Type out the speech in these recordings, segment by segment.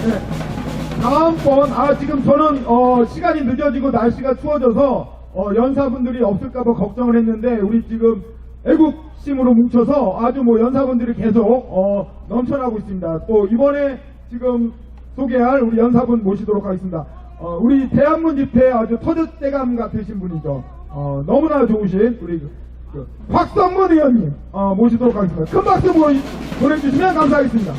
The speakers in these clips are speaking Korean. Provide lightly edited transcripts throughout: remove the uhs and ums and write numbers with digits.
네. 다음번, 지금 저는, 시간이 늦어지고 날씨가 추워져서, 연사분들이 없을까봐 걱정을 했는데, 우리 지금 애국심으로 뭉쳐서 아주 뭐 연사분들이 계속, 넘쳐나고 있습니다. 또 이번에 지금 소개할 우리 연사분 모시도록 하겠습니다. 우리 대한문 집회 아주 터줏대감 같으신 분이죠. 너무나 좋으신 우리 박성문 의원님 모시도록 하겠습니다. 큰 박수 보내주시면 감사하겠습니다.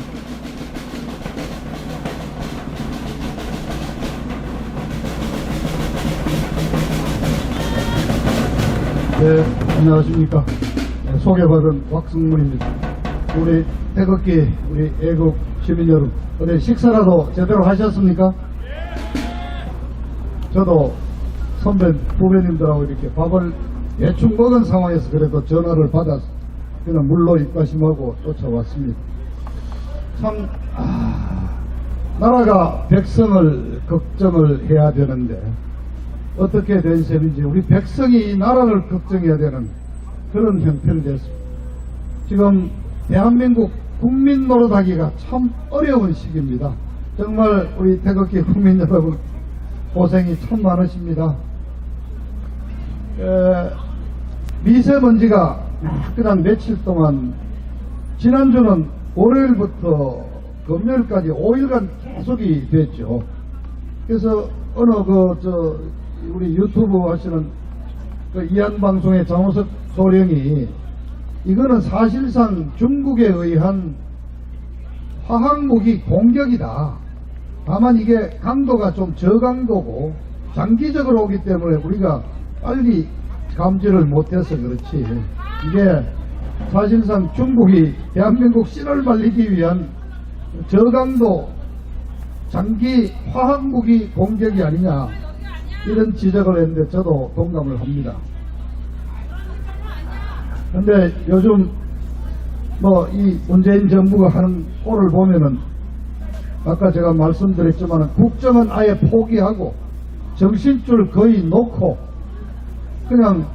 네, 안녕하십니까. 네, 소개받은 박성문입니다. 우리 태극기, 우리 애국 시민 여러분, 오늘 식사라도 제대로 하셨습니까? 저도 선배, 후배님들하고 이렇게 밥을 대충 먹은 상황에서 그래도 전화를 받아서 그냥 물로 입가심하고 쫓아왔습니다. 참, 나라가 백성을 걱정을 해야 되는데 어떻게 된 셈인지 우리 백성이 이 나라를 걱정해야 되는 그런 형편이 됐습니다. 지금 대한민국 국민 노릇하기가 참 어려운 시기입니다. 정말 우리 태극기 국민 여러분 고생이 참 많으십니다. 미세먼지가 그냥 며칠 동안 지난주는 월요일부터 금요일까지 5일간 계속이 됐죠. 그래서 어느 우리 유튜브 하시는 이한방송의 장호석 소령이 이거는 사실상 중국에 의한 화학무기 공격이다. 다만 이게 강도가 좀 저강도고 장기적으로 오기 때문에 우리가 빨리 감지를 못해서 그렇지, 이게 사실상 중국이 대한민국 씨를 말리기 위한 저강도 장기 화학무기 공격이 아니냐, 이런 지적을 했는데 저도 동감을 합니다. 근데 요즘 이 문재인 정부가 하는 꼴을 보면은 아까 제가 말씀드렸지만 국정은 아예 포기하고 정신줄 거의 놓고 그냥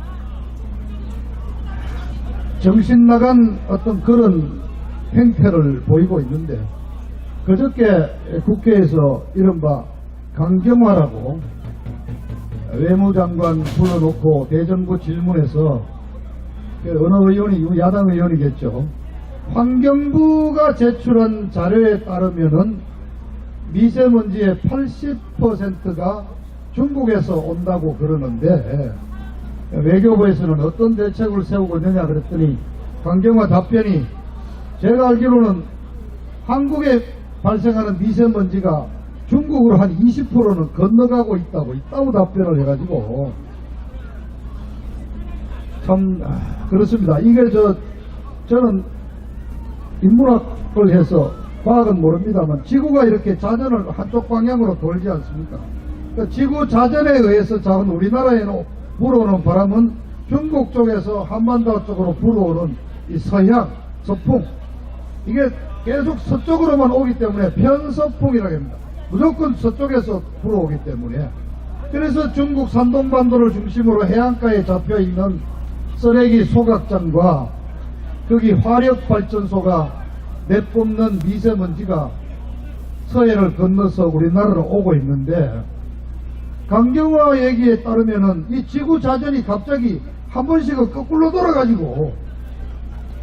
정신 나간 어떤 그런 행태를 보이고 있는데, 그저께 국회에서 이른바 강경화라고 외무장관 불러놓고 대정부 질문에서 어느 의원이, 야당 의원이겠죠, 환경부가 제출한 자료에 따르면은 미세먼지의 80%가 중국에서 온다고 그러는데 외교부에서는 어떤 대책을 세우고 있느냐 그랬더니 강경화 답변이, 제가 알기로는 한국에 발생하는 미세먼지가 중국으로 한 20%는 건너가고 있다고 답변을 해가지고 참 그렇습니다. 이게 저는 인문학을 해서 과학은 모릅니다만 지구가 이렇게 자전을 한쪽 방향으로 돌지 않습니까? 그러니까 지구 자전에 의해서 작은 우리나라에 불어오는 바람은 중국 쪽에서 한반도 쪽으로 불어오는 이 서향, 서풍, 이게 계속 서쪽으로만 오기 때문에 편서풍이라고 합니다. 무조건 서쪽에서 불어오기 때문에, 그래서 중국 산동반도를 중심으로 해안가에 잡혀있는 쓰레기 소각장과 거기 화력발전소가 내뿜는 미세먼지가 서해를 건너서 우리나라로 오고 있는데, 강경화 얘기에 따르면은 이 지구 자전이 갑자기 한 번씩은 거꾸로 돌아가지고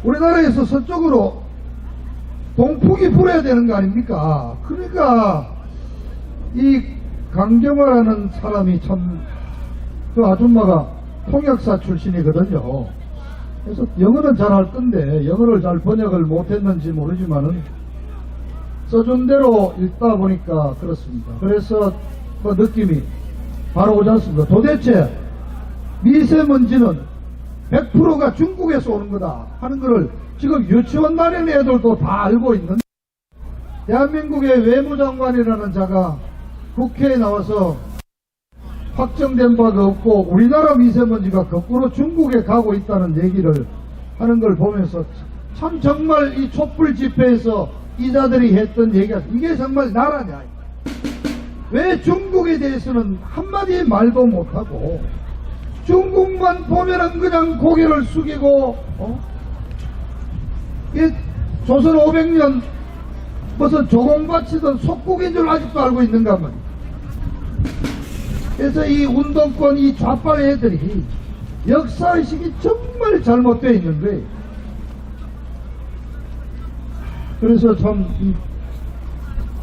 우리나라에서 서쪽으로 동풍이 불어야 되는 거 아닙니까? 그러니까 이 강경화라는 사람이 참, 그 아줌마가 통역사 출신이거든요. 그래서 영어는 잘 할 건데 영어를 잘 번역을 못했는지 모르지만은 써준 대로 읽다 보니까 그렇습니다. 그래서 그 느낌이 바로 오지 않습니다. 도대체 미세먼지는 100%가 중국에서 오는 거다 하는 거를 지금 유치원 다니는 애들도 다 알고 있는데, 대한민국의 외무장관이라는 자가 국회에 나와서 확정된 바가 없고 우리나라 미세먼지가 거꾸로 중국에 가고 있다는 얘기를 하는 걸 보면서 참 정말 이 촛불 집회에서 이자들이 했던 얘기가, 이게 정말 나라냐, 왜 중국에 대해서는 한마디 말도 못하고 중국만 보면은 그냥 고개를 숙이고, 조선 500년 무슨 조공바치던 속국인 줄 아직도 알고 있는가 말이야. 그래서 이 운동권 이 좌빨 애들이 역사의식이 정말 잘못되어 있는 거예요. 그래서 참 이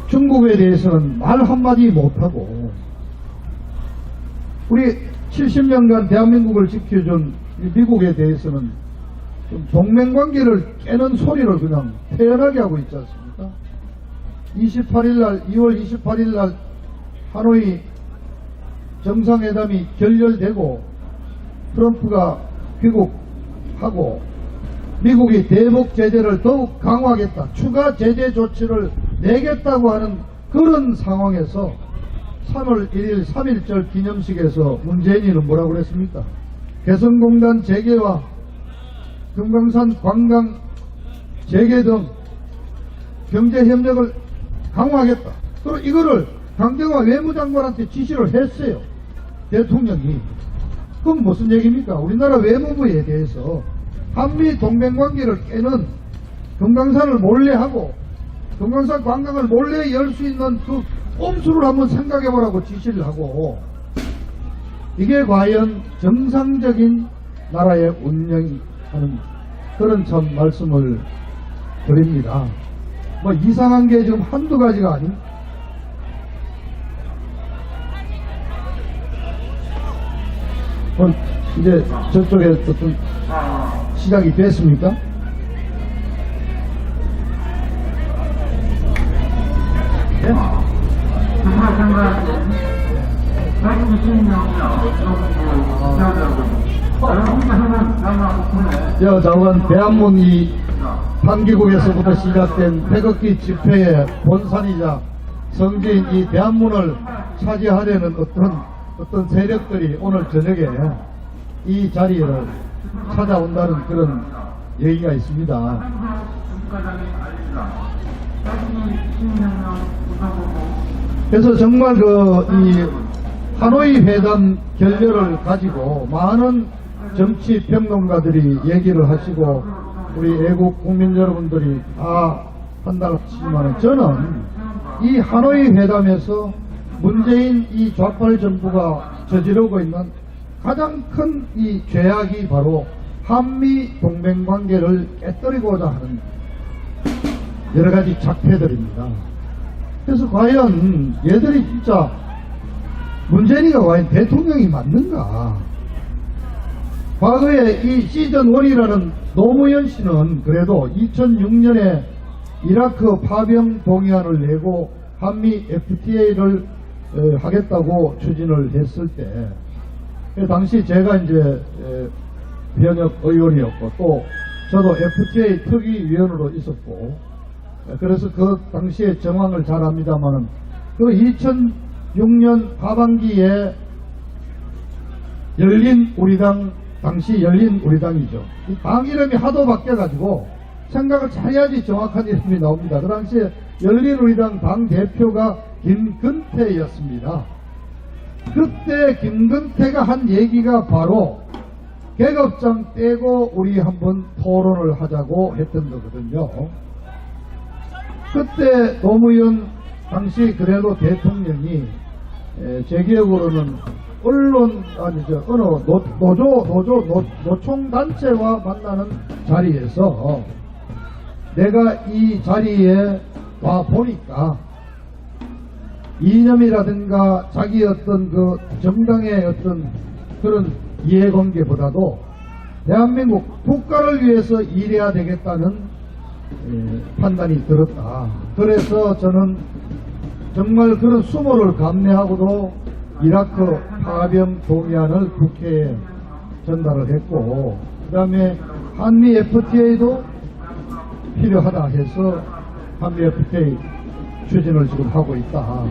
중국에 대해서는 말 한마디 못하고 우리 70년간 대한민국을 지켜준 이 미국에 대해서는 좀 동맹관계를 깨는 소리를 그냥 태연하게 하고 있지 않습니까? 28일날 2월 28일날 하노이 정상회담이 결렬되고 트럼프가 귀국하고 미국이 대북 제재를 더욱 강화하겠다, 추가 제재 조치를 내겠다고 하는 그런 상황에서 3월 1일 3.1절 기념식에서 문재인이는 뭐라고 그랬습니까? 개성공단 재개와 금강산 관광 재개 등 경제협력을 강화하겠다. 그리고 이거를 강경화 외무장관한테 지시를 했어요. 대통령이. 그건 무슨 얘기입니까? 우리나라 외무부에 대해서 한미 동맹관계를 깨는 금강산을 몰래 하고 금강산 관광을 몰래 열 수 있는 그 꼼수를 한번 생각해보라고 지시를 하고, 이게 과연 정상적인 나라의 운영이 하는 그런 참 말씀을 드립니다. 뭐 이상한 게 지금 한두 가지가 아닌, 이제 저쪽에 어떤 시작이 됐습니까? 자관 대한문 이 판기국에서부터 시작된 태극기 집회의 본산이자 성지인 이 대한문을 차지하려는 어떤 세력들이 오늘 저녁에 이 자리를 찾아온다는 그런 얘기가 있습니다. 그래서 정말 이 하노이 회담 결렬을 가지고 많은 정치 평론가들이 얘기를 하시고 우리 애국 국민 여러분들이 다 한다고 하시지만, 저는 이 하노이 회담에서 문재인 이 좌빨 정부가 저지르고 있는 가장 큰 이 죄악이 바로 한미 동맹관계를 깨뜨리고자 하는 여러 가지 작패들입니다. 그래서 과연 얘들이 진짜 문재인이가 과연 대통령이 맞는가? 과거에 이 시즌1이라는 노무현 씨는 그래도 2006년에 이라크 파병 동의안을 내고 한미 FTA를 하겠다고 추진을 했을 때, 당시 제가 이제 현역 의원이었고 또 저도 FTA 특위위원으로 있었고, 그래서 그 당시의 정황을 잘 압니다만은 그 2006년 하반기에 열린 우리당, 당시 열린 우리당이죠. 이 당 이름이 하도 바뀌어가지고 생각을 잘해야지 정확한 이름이 나옵니다. 그 당시에 열린 우리당 당 대표가 김근태였습니다. 그때 김근태가 한 얘기가 바로 계급장 떼고 우리 한번 토론을 하자고 했던 거거든요. 그때 노무현 당시 그래도 대통령이 제 기억으로는 언론 아니죠 어느 노총단체와 만나는 자리에서 내가 이 자리에 와 보니까 이념이라든가 자기 어떤 그 정당의 어떤 그런 이해관계보다도 대한민국 국가를 위해서 일해야 되겠다는 판단이 들었다. 그래서 저는 정말 그런 수모를 감내하고도 이라크 파병 동의안을 국회에 전달을 했고, 그 다음에 한미 FTA도 필요하다 해서 한미 FTA 추진을 지금 하고 있다.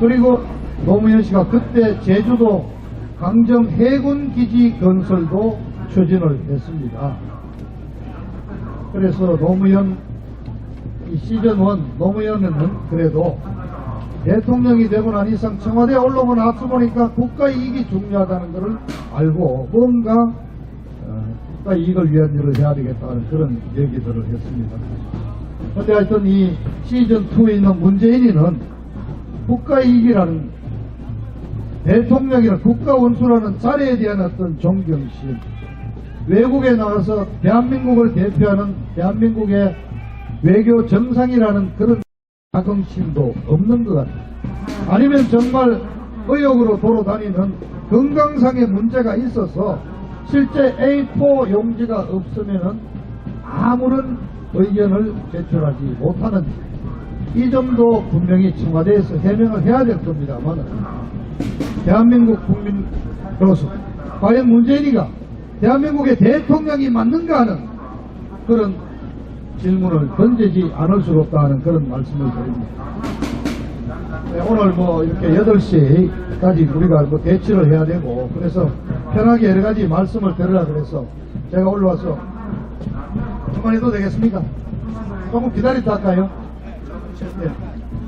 그리고 노무현 씨가 그때 제주도 강정 해군기지 건설도 추진을 했습니다. 그래서 노무현 이 시즌1 노무현은 그래도 대통령이 되고 난 이상 청와대에 올라오고 나서 보니까 국가 이익이 중요하다는 것을 알고 뭔가 국가 이익을 위한 일을 해야 되겠다는 그런 얘기들을 했습니다. 근데 하여튼 이 시즌2에 있는 문재인이는 국가이익이라는 대통령이나 국가원수라는 자리에 대한 어떤 존경심, 외국에 나가서 대한민국을 대표하는 대한민국의 외교 정상이라는 그런 자긍심도 없는 것 같아요. 아니면 정말 의욕으로 돌아다니는 건강상의 문제가 있어서 실제 A4 용지가 없으면은 아무런 의견을 제출하지 못하는 이 점도 분명히 청와대에서 해명을 해야 될 겁니다만, 대한민국 국민으로서 과연 문재인이가 대한민국의 대통령이 맞는가 하는 그런 질문을 던지지 않을 수가 없다 하는 그런 말씀을 드립니다. 네, 오늘 뭐 이렇게 8시까지 우리가 뭐 대치를 해야 되고, 그래서 편하게 여러 가지 말씀을 드리라 그래서 제가 올라와서 그만해도 되겠습니까? 조금 기다리다 할까요? 네.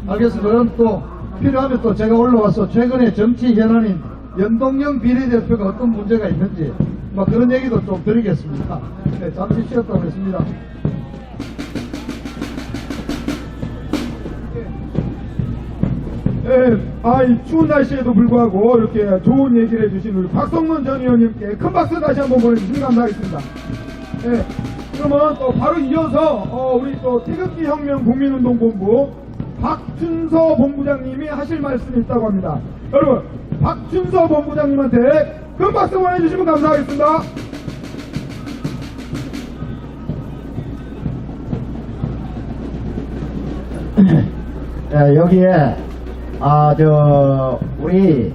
알겠습니다. 그럼 또 필요하면 또 제가 올라와서 최근에 정치 현안인 연동형 비례대표가 어떤 문제가 있는지 뭐 그런 얘기도 좀 드리겠습니다. 네, 잠시 쉬었다 오겠습니다. 네, 이 추운 날씨에도 불구하고 이렇게 좋은 얘기를 해주신 우리 박성문 전 의원님께 큰 박수 다시 한번 보내주시면 감사하겠습니다. 네, 그러면 또 바로 이어서 우리 또 태극기 혁명 국민운동본부 박춘서 본부장님이 하실 말씀이 있다고 합니다. 여러분, 박춘서 본부장님한테 큰 박수 보내주시면 감사하겠습니다. 여기에 우리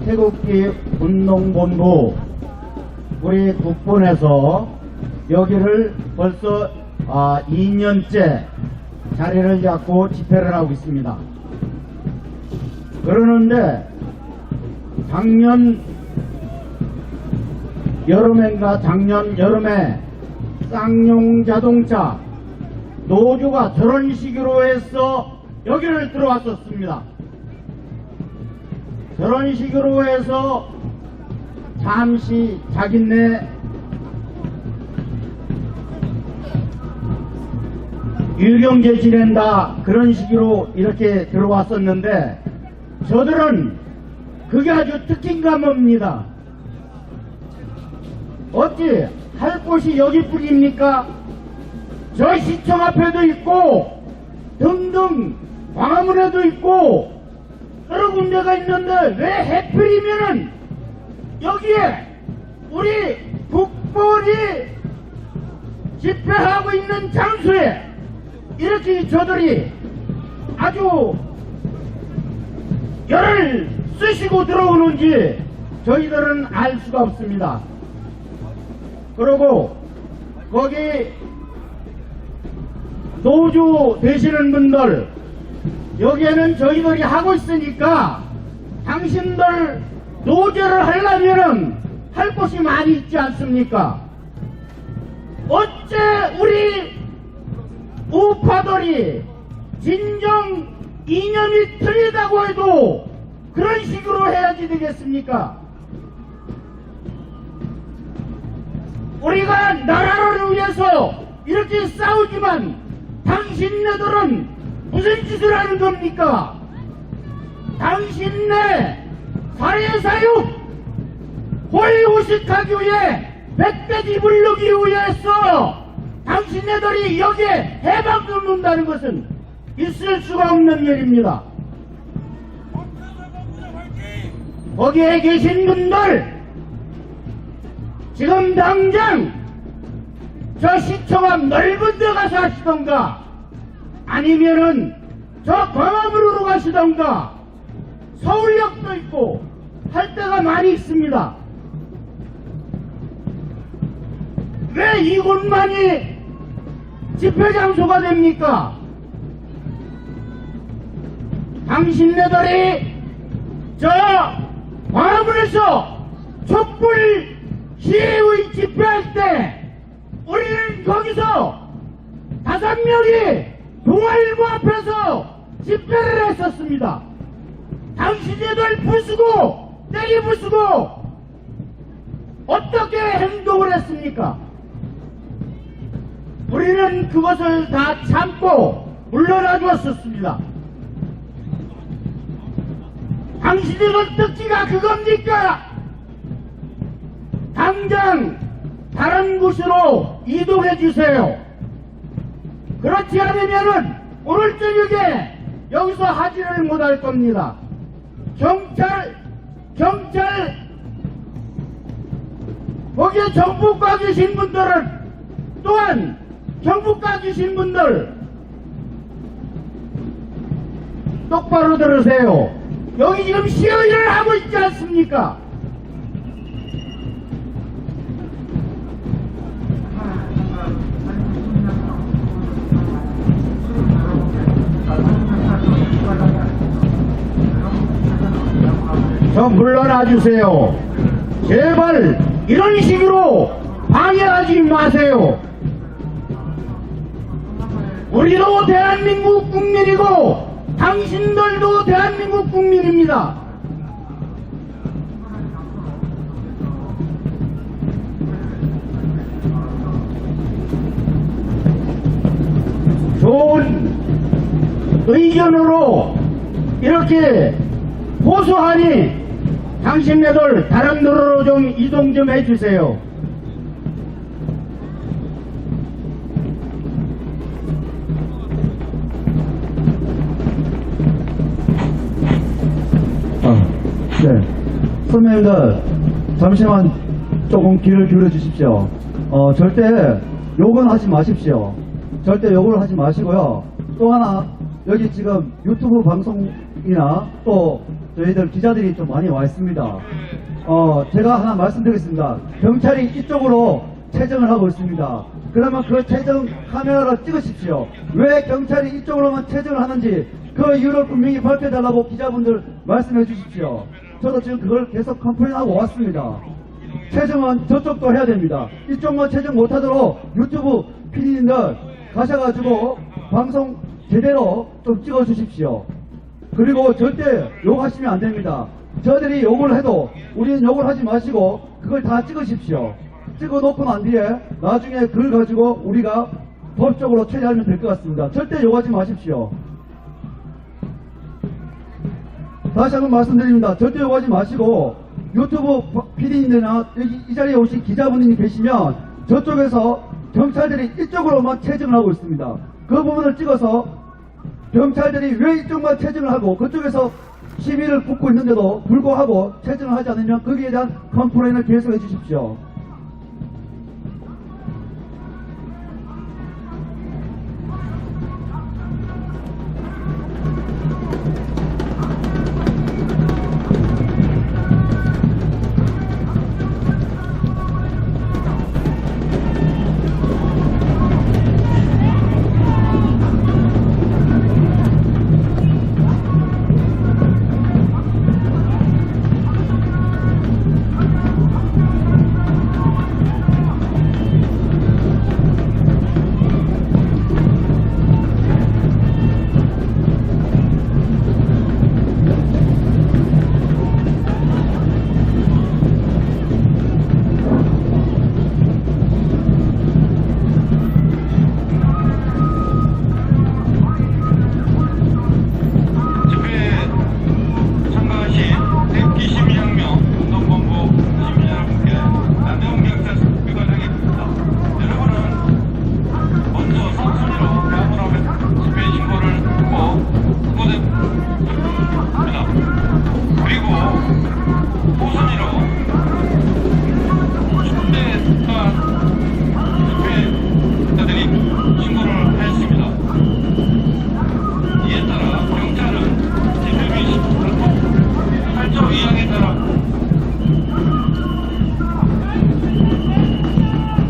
태극기 운동본부 우리 국본에서 여기를 벌써 2년째 자리를 잡고 집회를 하고 있습니다. 그러는데 작년 여름에 쌍용 자동차 노조가 저런 식으로 해서 여기를 들어왔었습니다. 저런 식으로 해서 잠시 자기네 유경제 지낸다 그런 식으로 이렇게 들어왔었는데, 저들은 그게 아주 특징감입니다. 어찌 할 곳이 여기뿐입니까? 저 시청 앞에도 있고 등등 광화문에도 있고 여러 군데가 있는데 왜 해필이면은 여기에 우리 국본이 집회하고 있는 장소에 이렇게 저들이 아주 열을 쓰시고 들어오는지 저희들은 알 수가 없습니다. 그리고 거기 노조 되시는 분들, 여기에는 저희들이 하고 있으니까 당신들 노조를 하려면은 할 곳이 많이 있지 않습니까? 어째 우리 우파들이 진정 이념이 틀리다고 해도 그런 식으로 해야지 되겠습니까? 우리가 나라를 위해서 이렇게 싸우지만 당신네들은 무슨 짓을 하는 겁니까? 당신네 살해사육 호의호식하기 위해 백배지 부르기 위해서 당신네들이 여기에 해방을 놓는다는 것은 있을 수가 없는 일입니다. 거기에 계신 분들 지금 당장 저 시청 앞 넓은 데 가서 하시던가 아니면은 저 광화문으로 가시던가 서울역도 있고 할 데가 많이 있습니다. 왜 이곳만이 집회 장소가 됩니까? 당신네들이 저 광화문에서 촛불 시위의 집회할 때 우리는 거기서 5명이 동아일보 앞에서 집회를 했었습니다. 당신네들 부수고 때리 부수고 어떻게 행동을 했습니까? 우리는 그것을 다 참고 물러나 주었었습니다. 당신들의 뜻지가 그겁니까? 당장 다른 곳으로 이동해 주세요. 그렇지 않으면은 오늘 저녁에 여기서 하지를 못할 겁니다. 경찰 거기에 정부과 계신 분들은 또한 정부과 계신 분들 똑바로 들으세요. 여기 지금 시위를 하고 있지 않습니까? 좀 물러나 주세요. 제발 이런 식으로 방해하지 마세요. 우리도 대한민국 국민이고 당신들도 대한민국 국민입니다. 좋은 의견으로 이렇게 호소하니 당신네들 다른 도로로 좀 이동 좀 해주세요. 네. 선배님들, 잠시만 조금 귀를 기울여 주십시오. 절대 욕은 하지 마십시오. 절대 욕을 하지 마시고요. 또 하나, 여기 지금 유튜브 방송이나 또 저희들 기자들이 좀 많이 와 있습니다. 제가 하나 말씀드리겠습니다. 경찰이 이쪽으로 체증을 하고 있습니다. 그러면 그 체증 카메라를 찍으십시오. 왜 경찰이 이쪽으로만 체증을 하는지 그 이유를 분명히 밝혀달라고 기자분들 말씀해 주십시오. 저도 지금 그걸 계속 컴플레인하고 왔습니다. 체증은 저쪽도 해야 됩니다. 이쪽만 체증 못하도록 유튜브 PD님들 가셔가지고 방송 제대로 좀 찍어주십시오. 그리고 절대 욕하시면 안 됩니다. 저들이 욕을 해도 우리는 욕을 하지 마시고 그걸 다 찍으십시오. 찍어놓고 난 뒤에 나중에 그걸 가지고 우리가 법적으로 처리하면 될 것 같습니다. 절대 욕하지 마십시오. 다시 한번 말씀드립니다. 절대 욕하지 마시고 유튜브 PD님들이나 이 자리에 오신 기자분들이 계시면 저쪽에서 경찰들이 이쪽으로만 체증을 하고 있습니다. 그 부분을 찍어서 경찰들이 왜 이쪽만 체증을 하고 그쪽에서 시비를 붙고 있는데도 불구하고 체증을 하지 않으면 거기에 대한 컴플레인을 계속해 주십시오.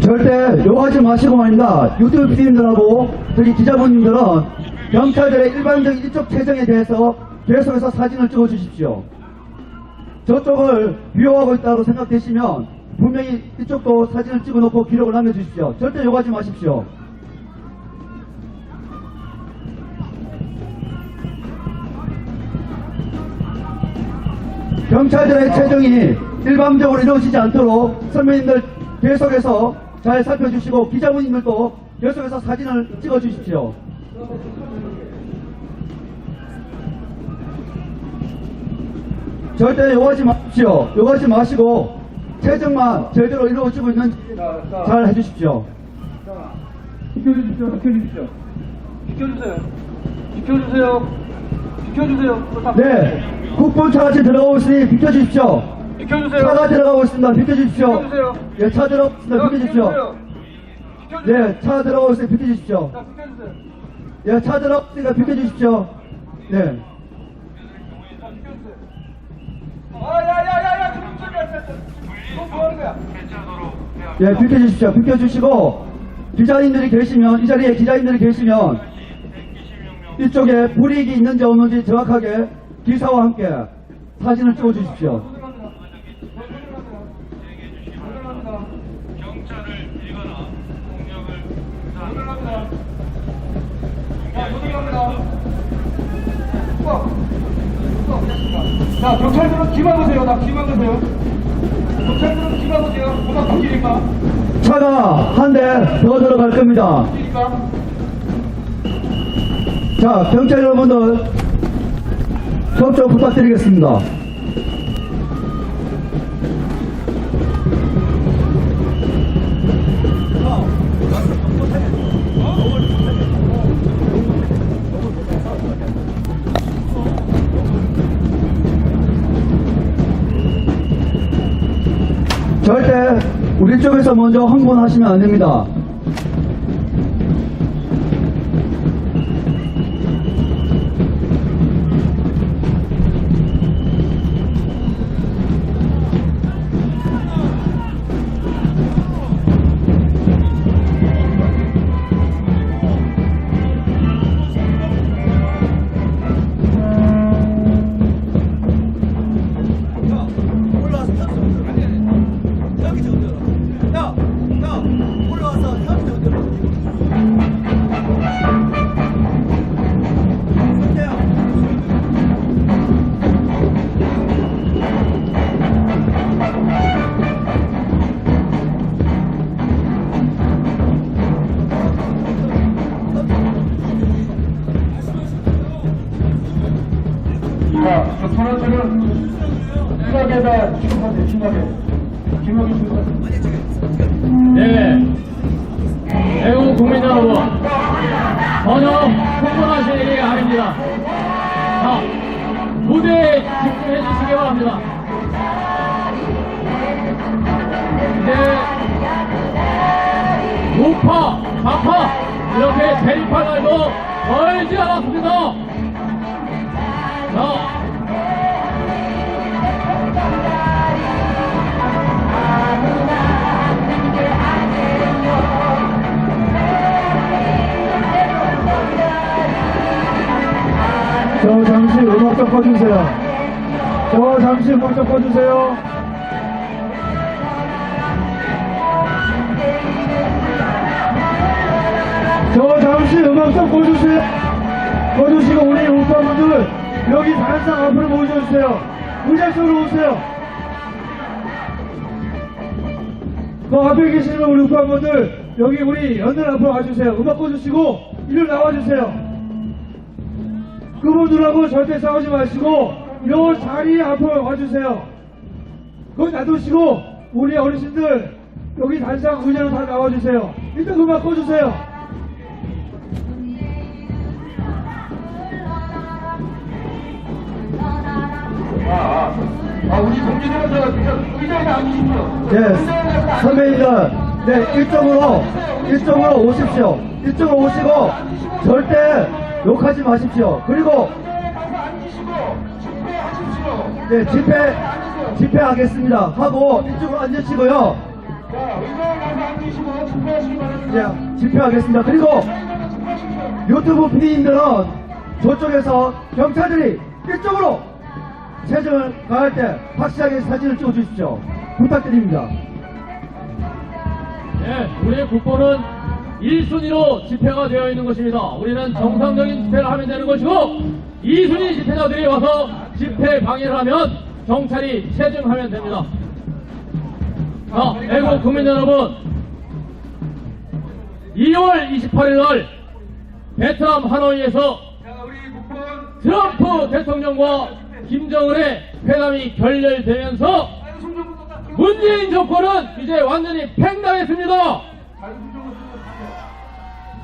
절대 욕하지 마시고 말입니다. 유튜브 PD님들하고 저기 기자분들은 경찰들의 일반적인 이쪽 체정에 대해서 계속해서 사진을 찍어 주십시오. 저쪽을 비호하고 있다고 생각되시면 분명히 이쪽도 사진을 찍어 놓고 기록을 남겨주십시오. 절대 욕하지 마십시오. 경찰들의 체정이 일방적으로 이루어지지 않도록 선배님들 계속해서 잘 살펴주시고 기자분님들도 계속해서 사진을 찍어 주십시오. 절대 요구하지 마십시오. 요구하지 마시고 체증만 제대로 이루어지고 있는지 잘 해주십시오. 비켜주십시오. 비켜주십시오. 비켜주세요. 비켜주세요. 비켜주세요. 네, 국본차가 지금 들어가고 있으니 비켜주십시오. 비켜주세요. 차가 들어가고 있습니다. 비켜주십시오. 비켜주세요. 예, 차 들어가고 있습니다. 비켜주십시오. 비켜주세요. 네, 차 들어가고 있으니 비켜주십시오. 자, 비켜주세요. 예, 차 들어가고 있으니까 비켜주십시오. 네. 자, 비켜주세요. 야, 그럼 저기 너 뭐하는 거야? 예, 비켜주십시오. 비켜주시고, 기자님들이 계시면, 이 자리에 기자님들이 계시면, 이쪽에 불이익이 있는지 없는지 정확하게 기사와 함께 사진을 찍어 주십시오. 경찰을 밀거나 공격을 조절합니다. 자, 조절합니다. 자, 경찰들은 귀 막으세요. 귀 막으세요. 경찰들은 귀 막으세요. 뭐가 바뀌니까? 차가 한 대 더 들어갈 겁니다. 바뀌니까? 자, 경찰 여러분들, 협조 부탁드리겠습니다. 절대 우리 쪽에서 먼저 흥분하시면 안 됩니다. 자, 저 전화체는 심하게다 취급하세요. 심하게 취급하세요. 네, 애국 국민 여러분, 전혀 흥분하실 일이 아닙니다. 자, 무대에 집중해 주시기 바랍니다. 이제 우파, 좌파 이렇게 대립할 날도 멀지 않았습니다. 자, 저 잠시 음악 좀 꺼주세요. 저 잠시 음악 좀 꺼주세요. 저 잠시 음악 좀 꺼주세요. 꺼주시고 우리 우파분들 여기 단상 앞으로 모셔주세요. 의자 쪽으로 오세요. 그 앞에 계시는 우리 우파분들 여기 우리 연들 앞으로 와주세요. 음악 꺼주시고 이리로 나와주세요. 그분들하고 절대 싸우지 마시고 요 자리 앞으로 와주세요. 그거 놔두시고 우리 어르신들 여기 단상 의자로 다 나와주세요. 일단 음악 꺼주세요. 우리 동지들은 저 의자에 앉으십시오. 네, 선배님들, 네, 이쪽으로 오십시오. 이쪽으로 오시고, 절대 욕하지 마십시오. 그리고, 네, 집회하겠습니다. 하고, 이쪽으로 앉으시고요. 자, 의자에 가서 앉으시고 집회하시기 바랍니다. 네, 집회하겠습니다. 그리고, 유튜브 PD님들은 저쪽에서 경찰들이 이쪽으로 체증을 가할 때 확실하게 사진을 찍어 주십시오. 부탁드립니다. 네, 우리의 국보는 1순위로 집회가 되어 있는 것입니다. 우리는 정상적인 집회를 하면 되는 것이고 2순위 집회자들이 와서 집회 방해를 하면 경찰이 체증하면 됩니다. 자, 애국 국민 여러분, 2월 28일 날 베트남 하노이에서 자, 우리 국번 트럼프 대통령과 김정은의 회담이 결렬되면서 아유, 손 좀 딱 들고. 문재인 정권은 이제 완전히 팽당했습니다.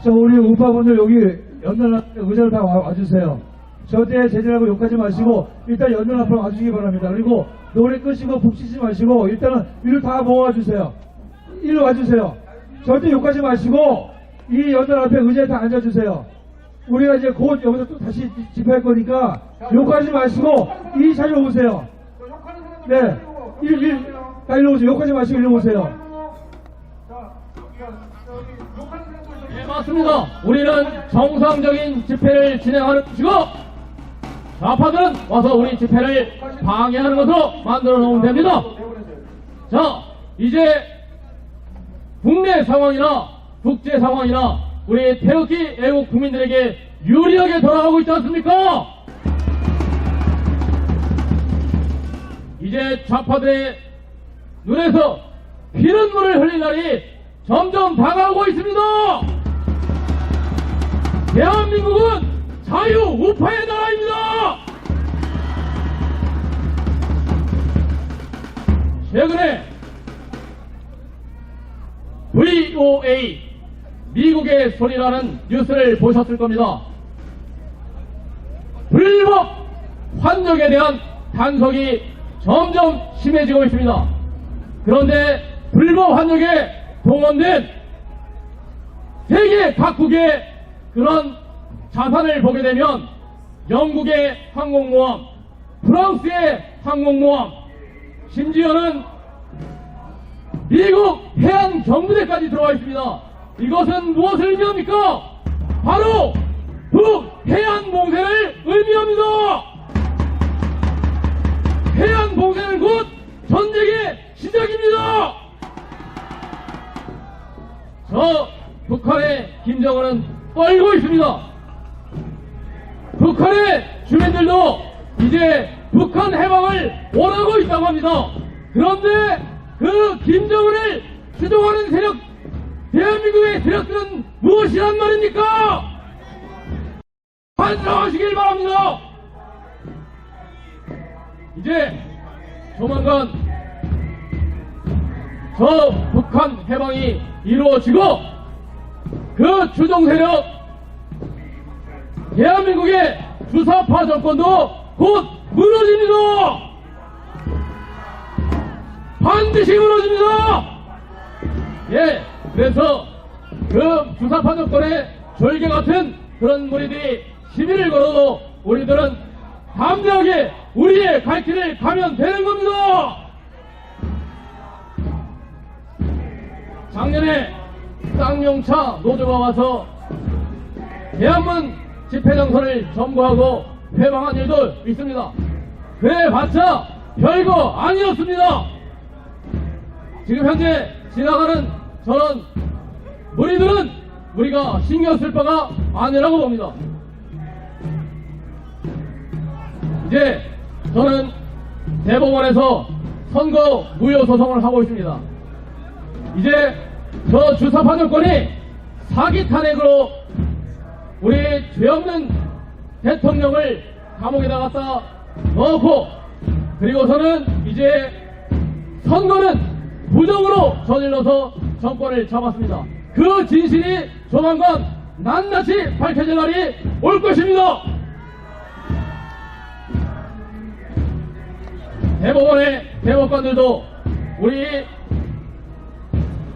자, 우리 우파분들 여기 연단 앞에 의자를 다 와주세요. 저때 제재라고 욕하지 마시고 일단 연단 앞으로 와주시기 바랍니다. 그리고 노래 끄시고 북치지 마시고 일단은 이를 다 모아주세요. 이리로 와주세요. 절대 욕하지 마시고 이 연단 앞에 의자에 다 앉아주세요. 우리가 이제 곧 여기서 또 다시 집회할 거니까 욕하지 마시고 이 자리로 오세요. 네, 다 일로 오세요. 욕하지 마시고 일로 오세요. 네, 맞습니다. 우리는 정상적인 집회를 진행하는 것이고 좌파들은 와서 우리 집회를 방해하는 것으로 만들어 놓으면 됩니다. 자, 이제 국내 상황이나 국제 상황이나 우리 태극기 애국 국민들에게 유리하게 돌아가고 있지 않습니까? 이제 좌파들의 눈에서 피눈물을 흘릴 날이 점점 다가오고 있습니다. 대한민국은 자유 우파의 나라입니다. 최근에 VOA 미국의 소리라는 뉴스를 보셨을 겁니다. 불법 환적에 대한 단속이 점점 심해지고 있습니다. 그런데 불법 환적에 동원된 세계 각국의 그런 자산을 보게 되면 영국의 항공모함, 프랑스의 항공모함, 심지어는 미국 해안경부대까지 들어와 있습니다. 이것은 무엇을 의미합니까? 바로 북해안봉쇄를 의미합니다. 해안봉쇄는 곧 전쟁의 시작입니다. 저 북한의 김정은은 떨고 있습니다. 북한의 주민들도 이제 북한 해방을 원하고 있다고 합니다. 그런데 그 김정은을 추종하는 세력, 대한민국의 세력들은 무엇이란 말입니까? 반성하시길 바랍니다. 이제 조만간 저 북한 해방이 이루어지고 그 추종 세력 대한민국의 주사파 정권도 곧 무너집니다. 반드시 무너집니다. 예, 그래서 그 주사파 정권의 졸개 같은 그런 무리들이 시비를 걸어도 우리들은 담대하게 우리의 갈 길을 가면 되는 겁니다. 작년에 쌍용차 노조가 와서 대한문 집회장소를 점거하고 회방한 일도 있습니다. 그래봤자 별거 아니었습니다. 지금 현재 지나가는 저런 무리들은 우리가 신경 쓸 바가 아니라고 봅니다. 이제 저는 대법원에서 선거 무효 소송을 하고 있습니다. 이제 저 주사파 정권이 사기 탄핵으로 우리 죄 없는 대통령을 감옥에다 갖다 넣고 그리고서는 이제 선거는 부정으로 저질러서 정권을 잡았습니다. 그 진실이 조만간 낱낱이 밝혀질 날이 올 것입니다. 대법원의 대법관들도 우리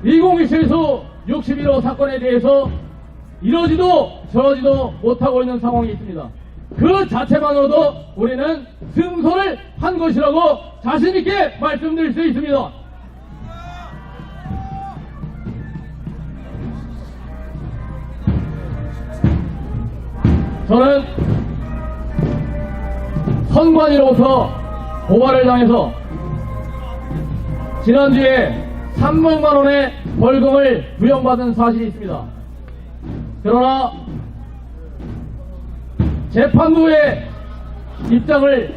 2027수 61호 사건에 대해서 이러지도 저러지도 못하고 있는 상황이 있습니다. 그 자체만으로도 우리는 승소를 한 것이라고 자신있게 말씀드릴 수 있습니다. 저는 선관위로부터 고발을 당해서 지난주에 300만 원의 벌금을 부용받은 사실이 있습니다. 그러나 재판부의 입장을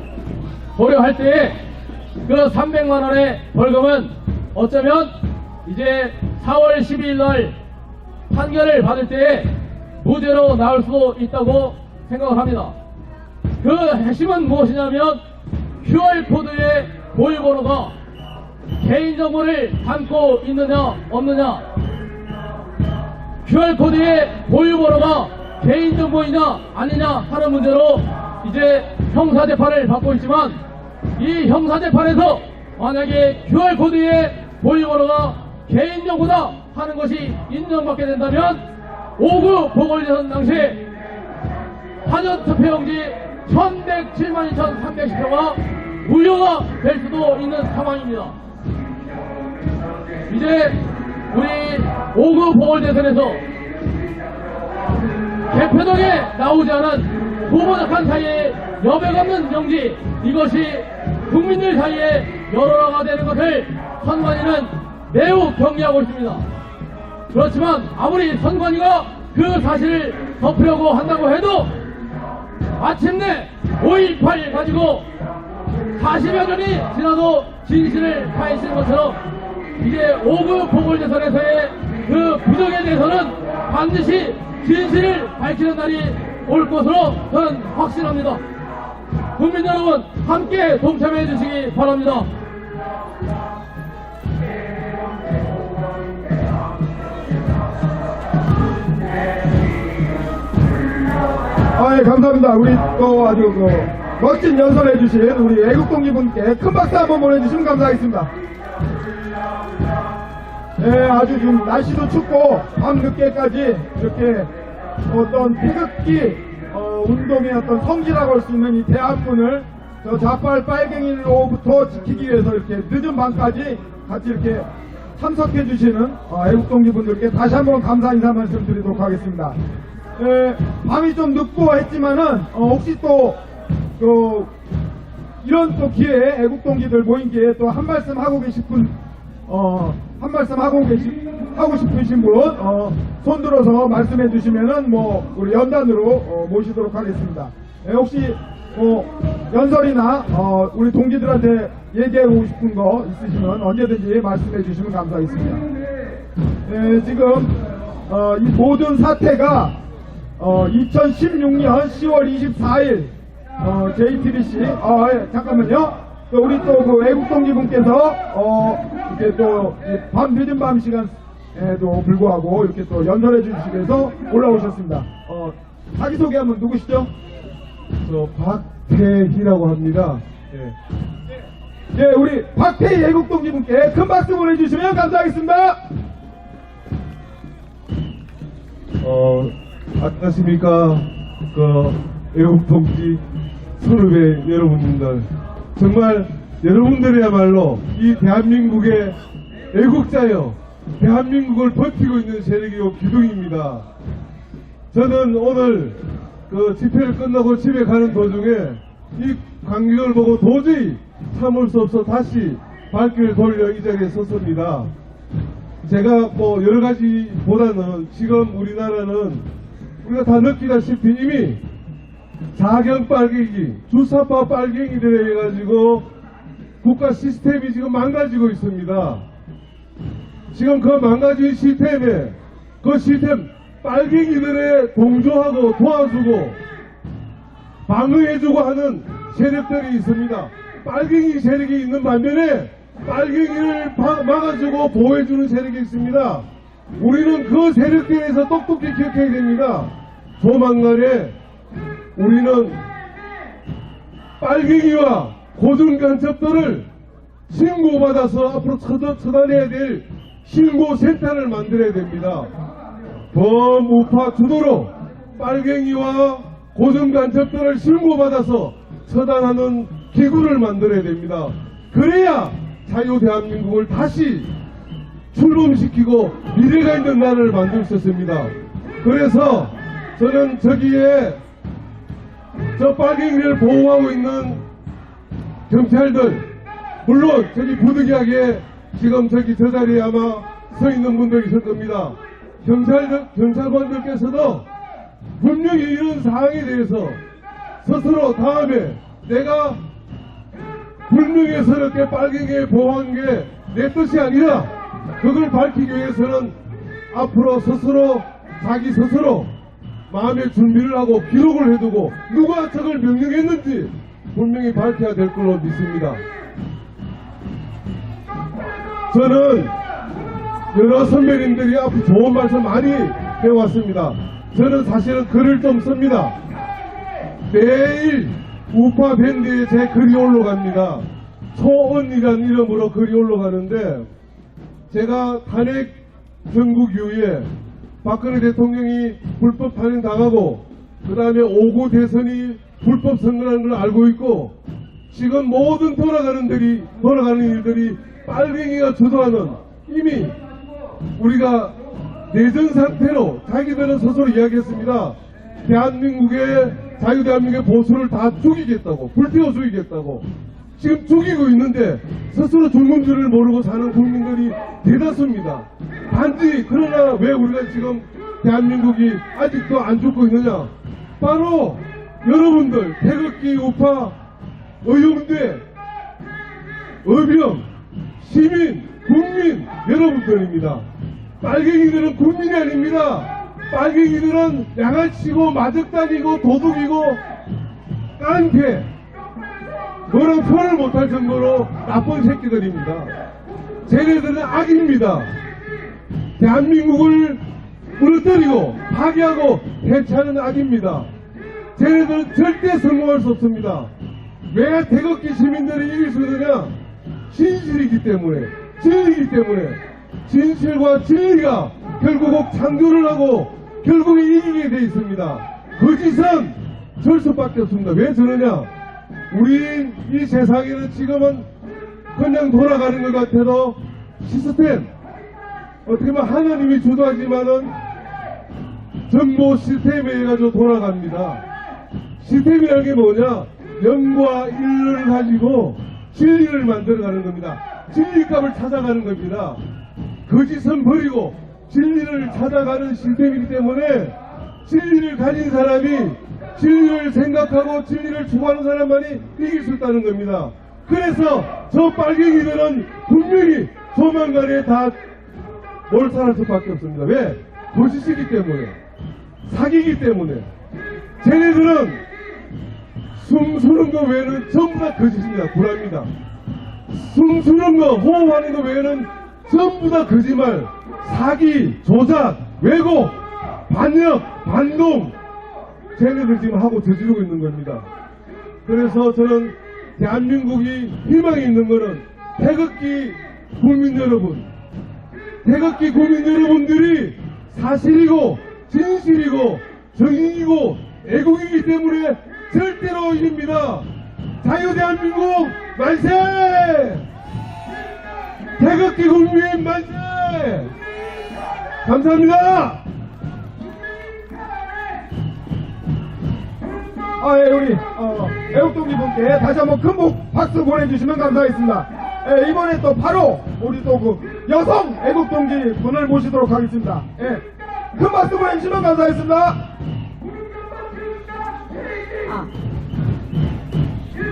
고려할 때에 그 300만 원의 벌금은 어쩌면 이제 4월 12일 날 판결을 받을 때에 무죄로 나올 수도 있다고 생각을 합니다. 그 핵심은 무엇이냐면 QR코드의 보유번호가 개인정보를 담고 있느냐 없느냐, QR코드의 보유번호가 개인정보이냐 아니냐 하는 문제로 이제 형사재판을 받고 있지만, 이 형사재판에서 만약에 QR코드의 보유번호가 개인정보다 하는 것이 인정받게 된다면 5구 보궐예선 당시 사전투표용지 1107만 2310표가 무효가 될 수도 있는 상황입니다. 이제 우리 5구 보궐예선에서 개표동에 나오지 않은 후보작한 사이에 여백 없는 명지, 이것이 국민들 사이에 여론화가 되는 것을 선관위는 매우 경계하고 있습니다. 그렇지만 아무리 선관위가 그 사실을 덮으려고 한다고 해도 마침내 5.18 가지고 40여 년이 지나도 진실을 파헤치는 것처럼 이제 5구 보궐예선에서의 그 부정에 대해서는 반드시 진실을 밝히는 날이 올 것으로 저는 확신합니다. 국민 여러분, 함께 동참해 주시기 바랍니다. 예, 감사합니다. 우리 또 아주 멋진 연설해주신 우리 애국동지분께 큰 박수 한번 보내주시면 감사하겠습니다. 예, 아주 좀 날씨도 춥고 밤늦게까지 이렇게 어떤 태극기 운동의 어떤 성지라고 할 수 있는 이 대한문을 저 자빨 빨갱이로부터 지키기 위해서 이렇게 늦은 밤까지 같이 이렇게 참석해 주시는 애국동지분들께 다시 한번 감사 인사 말씀드리도록 하겠습니다. 예, 밤이 좀 늦고 했지만은 혹시 또 이런 또 기회에 애국동지들 모인 기회에 또 한 말씀 하고 계신 분, 한 말씀 하고 싶으신 분 손 들어서 말씀해 주시면은 뭐 우리 연단으로 모시도록 하겠습니다. 예, 혹시 연설이나 우리 동지들한테 얘기하고 싶은 거 있으시면 언제든지 말씀해 주시면 감사하겠습니다. 예, 지금 이 모든 사태가 2016년 10월 24일 JTBC 예, 잠깐만요. 또 우리 또 그 애국동지분께서 이렇게 또 밤 늦은 밤 시간에도 불구하고 이렇게 또 연설해 주시기 위해서 올라오셨습니다. 자기소개 한번 누구시죠? 저 박태희라고 합니다. 예. 예, 우리 박태희 애국동지분께 큰 박수 보내주시면 감사하겠습니다. 안녕하십니까. 애국동지 선후배 여러분들. 정말 여러분들이야말로 이 대한민국의 애국자여, 대한민국을 버티고 있는 세력이요 기둥입니다. 저는 오늘 집회를 끝나고 집에 가는 도중에 이 광경을 보고 도저히 참을 수 없어 다시 발길을 돌려 이 자리에 섰습니다. 제가 뭐 여러 가지보다는 지금 우리나라는 우리가 다 느끼다시피 이미 자경 빨갱이, 주사파 빨갱이들에 해가지고 국가 시스템이 지금 망가지고 있습니다. 지금 그 망가진 시스템에 그 시스템 빨갱이들에 동조하고 도와주고 방어해주고 하는 세력들이 있습니다. 빨갱이 세력이 있는 반면에 빨갱이를 막아주고 보호해주는 세력이 있습니다. 우리는 그 세력들에서 똑똑히 기억해야 됩니다. 조만간에 우리는 빨갱이와 고정간첩들을 신고받아서 앞으로 처단해야 될 신고센터를 만들어야 됩니다. 범우파 주도로 빨갱이와 고정간첩들을 신고받아서 처단하는 기구를 만들어야 됩니다. 그래야 자유 대한민국을 다시 출범시키고 미래가 있는 나라를 만들 수 있습니다. 그래서 저는 저기에 저 빨갱이를 보호하고 있는 경찰들, 물론 저기 부득이하게 지금 저기 저 자리에 아마 서 있는 분들이 있을 겁니다. 경찰관들께서도 분명히 이런 사항에 대해서 스스로 다음에 내가 불명예스럽게 빨갱이에 보호한 게 내 뜻이 아니라 그걸 밝히기 위해서는 앞으로 스스로 자기 스스로 마음의 준비를 하고 기록을 해두고 누가 저걸 명령했는지 분명히 밝혀야 될 걸로 믿습니다. 저는 여러 선배님들이 앞으로 좋은 말씀 많이 해왔습니다. 저는 사실은 글을 좀 씁니다. 매일 우파 밴드에 제 글이 올라갑니다. 초언이라는 이름으로 글이 올라가는데, 제가 탄핵 전국 이후에 박근혜 대통령이 불법 탄핵 당하고 그 다음에 5구 대선이 불법 선거라는 걸 알고 있고, 지금 모든 돌아가는 일들이 빨갱이가 주도하는, 이미 우리가 내전 상태로 자기들은 스스로 이야기했습니다. 자유대한민국의 보수를 다 죽이겠다고, 불태워 죽이겠다고. 지금 죽이고 있는데 스스로 죽는 줄을 모르고 사는 국민들이 대다수입니다. 단지 그러나 왜 우리가 지금 대한민국이 아직도 안 죽고 있느냐? 바로 여러분들 태극기, 우파, 의용대, 의병, 시민, 국민 여러분들입니다. 빨갱이들은 국민이 아닙니다. 빨갱이들은 양아치고 마적단이고 도둑이고 깡패, 뭐랑 표현을 못할 정도로 나쁜 새끼들입니다. 쟤네들은 악입니다. 대한민국을 무너뜨리고 파괴하고 해체하는 악입니다. 쟤네들은 절대 성공할 수 없습니다. 왜 태극기 시민들이 이길 수 있느냐? 진실이기 때문에, 진리이기 때문에. 진실과 진리가 결국 창조를 하고 결국에 이기게 돼 있습니다. 거짓은 절 수밖에 없습니다. 왜 저러냐? 우리 이 세상에는 지금은 그냥 돌아가는 것 같아도 시스템, 어떻게 보면 하나님이 주도하지만은 정보 시스템에 의해서 돌아갑니다. 시스템이라는 게 뭐냐? 영과 인을 가지고 진리를 만들어가는 겁니다. 진리값을 찾아가는 겁니다. 거짓은 버리고 진리를 찾아가는 시스템이기 때문에 진리를 가진 사람이, 진리를 생각하고 진리를 추구하는 사람만이 이길 수 있다는 겁니다. 그래서 저 빨갱이들은 분명히 조만간에 다 몰살할 수밖에 없습니다. 왜? 거짓이기 때문에, 사기이기 때문에. 쟤네들은 숨쉬는 거 외에는 전부 다 거짓입니다. 불합니다. 숨쉬는 거, 호흡하는 거 외에는 전부 다 거짓말, 사기, 조작, 왜곡, 반역, 반동, 쟤네들 지금 하고 저지르고 있는 겁니다. 그래서 저는 대한민국이 희망이 있는 거는 태극기 국민 여러분, 태극기 국민 여러분들이 사실이고 진실이고 정의이고 애국이기 때문에 절대로 이깁니다. 자유대한민국 만세! 태극기 국민 만세! 감사합니다. 예, 우리 애국동지분께 다시 한번 큰 박수 보내주시면 감사하겠습니다. 예, 이번에 또 바로 우리 또 그 여성 애국동지 분을 모시도록 하겠습니다. 예, 큰 박수 보내주시면 감사하겠습니다.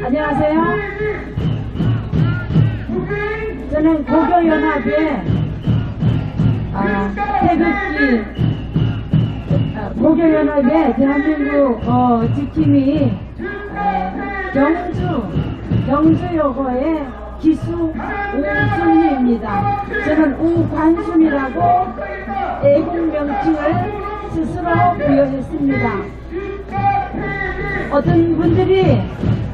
안녕하세요. 저는 고교연합의 태극기 고교연합의 대한민국 지킴이 경주여고의 기수 우순미입니다. 저는 우관순이라고 애국 명칭을 스스로 부여했습니다. 어떤 분들이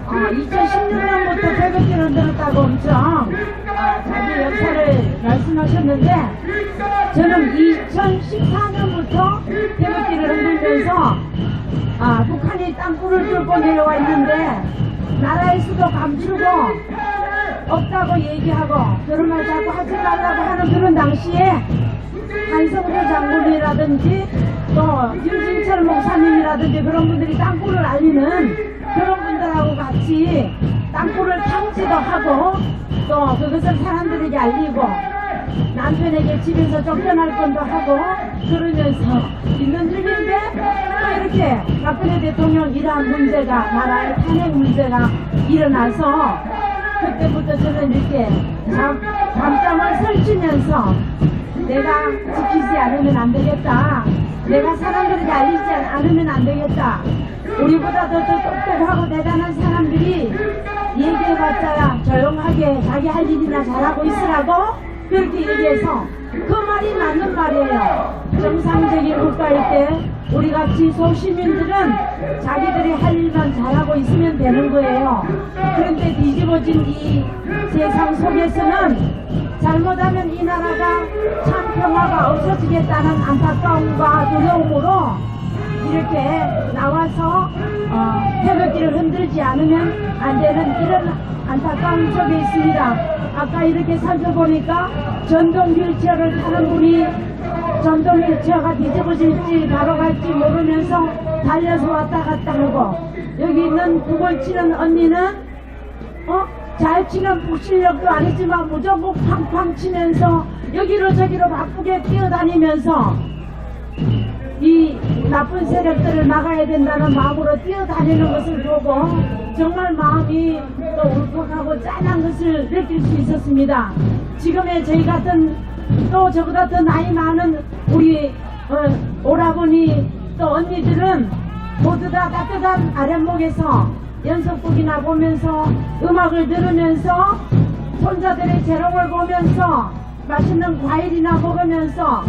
2016년부터 태극기를 흔들었다고 엄청 자기 역사를 말씀하셨는데, 저는 2014년부터 태극기를 흔들면서 북한이 땅굴을 뚫고 내려와 있는데 나라에서도 감추고 없다고 얘기하고 그런 말 자꾸 하지 말라고 하는 그런 당시에 한성대 장군이라든지 또 윤진철 목사님이라든지 그런 분들이 땅굴을 알리는 그런 분들하고 같이 땅굴을 탐지도 하고 또 그것을 사람들에게 알리고 남편에게 집에서 쫓겨날 건도 하고 그러면서 있는 중인데 또 이렇게 박근혜 대통령 이러한 문제가, 나라의 탄핵 문제가 일어나서 그때부터 저는 이렇게 잠잠을 설치면서 내가 지키지 않으면 안 되겠다. 내가 사람들에게 알리지 않으면 안 되겠다. 우리보다 더 똑똑하고 대단한 사람들이 얘기해봤자 조용하게 자기 할 일이나 잘하고 있으라고 그렇게 얘기해서 그 말이 맞는 말이에요. 정상적인 국가일 때 우리같이 소시민들은 자기들이 할 일만 잘하고 있으면 되는 거예요. 그런데 뒤집어진 이 세상 속에서는 잘못하면 이 나라가 참 평화가 없어지겠다는 안타까움과 두려움으로 이렇게 나와서 태극기를 흔들지 않으면 안 되는 이런 안타까움 속에 있습니다. 아까 이렇게 살펴보니까 전동 휠체어를 타는 분이 전동 휠체어가 뒤집어질지 바로 갈지 모르면서 달려서 왔다 갔다 하고, 여기 있는 북을 치는 언니는 잘 치는 북실력도 아니지만 무조건 팡팡 치면서 여기로 저기로 바쁘게 뛰어다니면서 이 나쁜 세력들을 막아야 된다는 마음으로 뛰어다니는 것을 보고 정말 마음이 또 울컥하고 짠한 것을 느낄 수 있었습니다. 지금의 저희 같은 또 저보다 더 나이 많은 우리 오라버니 또 언니들은 모두 다 따뜻한 아랫목에서 연속극이나 보면서 음악을 들으면서 손자들의 재롱을 보면서 맛있는 과일이나 먹으면서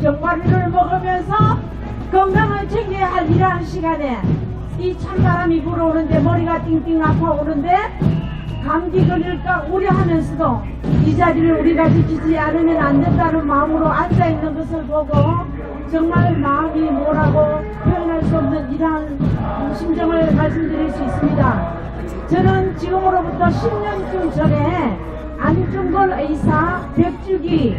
견과류를 먹으면서 건강을 챙겨야 할 이러한 시간에 이 찬바람이 불어오는데 머리가 띵띵 아파오는데 감기 걸릴까 우려하면서도 이 자리를 우리가 지키지 않으면 안 된다는 마음으로 앉아있는 것을 보고 정말 마음이 뭐라고 표현할 수 없는 이러한 심정을 말씀드릴 수 있습니다. 저는 지금으로부터 10년쯤 전에 안중근 의사 100주기